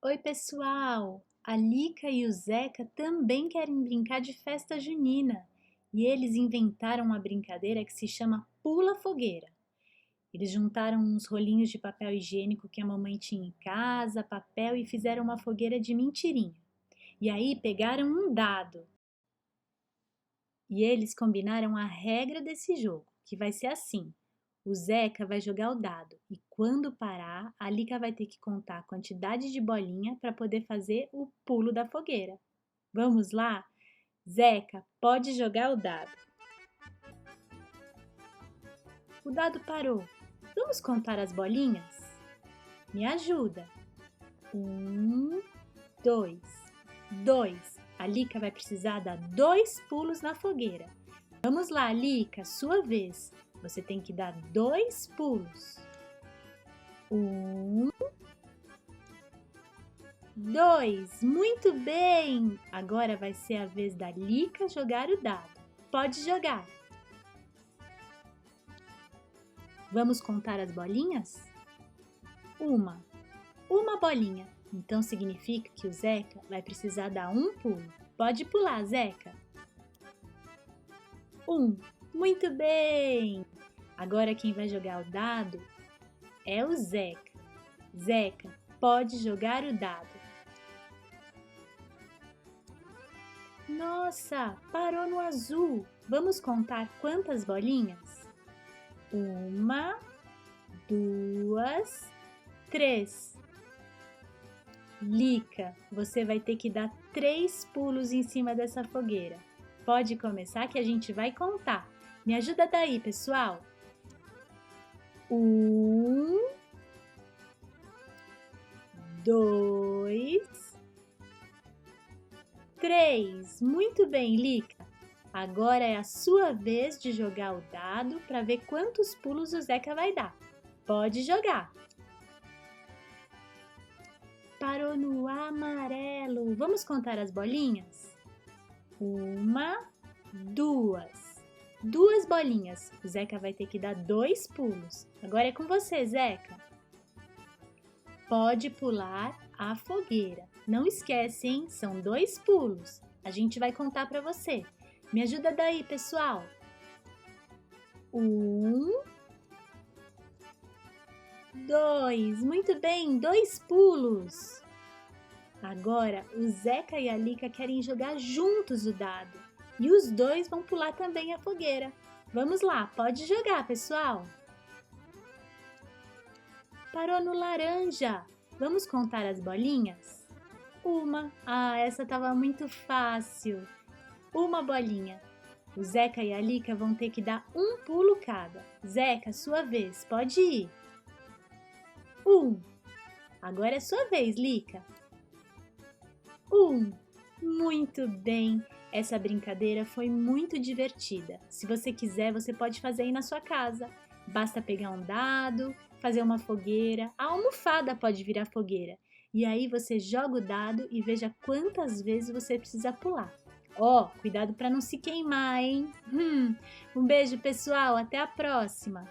Oi, pessoal! A Lica e o Zeca também querem brincar de festa junina e eles inventaram uma brincadeira que se chama Pula Fogueira. Eles juntaram uns rolinhos de papel higiênico que a mamãe tinha em casa, papel e fizeram uma fogueira de mentirinha. E aí pegaram um dado e eles combinaram a regra desse jogo, que vai ser assim. O Zeca vai jogar o dado e quando parar, a Lica vai ter que contar a quantidade de bolinha para poder fazer o pulo da fogueira. Vamos lá? Zeca, pode jogar o dado. O dado parou. Vamos contar as bolinhas? Me ajuda. 1, 2, 2. A Lica vai precisar dar 2 pulos na fogueira. Vamos lá, Lica, sua vez. Você tem que dar 2 pulos. 1, 2. Muito bem! Agora vai ser a vez da Lica jogar o dado. Pode jogar. Vamos contar as bolinhas? Uma bolinha. Então significa que o Zeca vai precisar dar um pulo. Pode pular, Zeca. 1. Muito bem! Agora quem vai jogar o dado é o Zeca. Zeca, pode jogar o dado. Nossa, parou no azul. Vamos contar quantas bolinhas? 1, 2, 3. Lica, você vai ter que dar 3 pulos em cima dessa fogueira. Pode começar que a gente vai contar. Me ajuda daí, pessoal. 1, 2, 3. Muito bem, Lica. Agora é a sua vez de jogar o dado para ver quantos pulos o Zeca vai dar. Pode jogar. Parou no amarelo. Vamos contar as bolinhas? 1, 2. 2 bolinhas. O Zeca vai ter que dar 2 pulos. Agora é com você, Zeca. Pode pular a fogueira. Não esquece, hein? São 2 pulos. A gente vai contar para você. Me ajuda daí, pessoal. 1, 2. Muito bem, 2 pulos. Agora, o Zeca e a Lica querem jogar juntos o dado. E os dois vão pular também a fogueira. Vamos lá, pode jogar, pessoal. Parou no laranja. Vamos contar as bolinhas? 1. Essa estava muito fácil. 1 bolinha. O Zeca e a Lica vão ter que dar um pulo cada. Zeca, sua vez, pode ir. 1. Agora é sua vez, Lica. 1. Muito bem! Essa brincadeira foi muito divertida. Se você quiser, você pode fazer aí na sua casa. Basta pegar um dado, fazer uma fogueira. A almofada pode virar fogueira. E aí você joga o dado e veja quantas vezes você precisa pular. Cuidado para não se queimar, hein? Um beijo, pessoal. Até a próxima!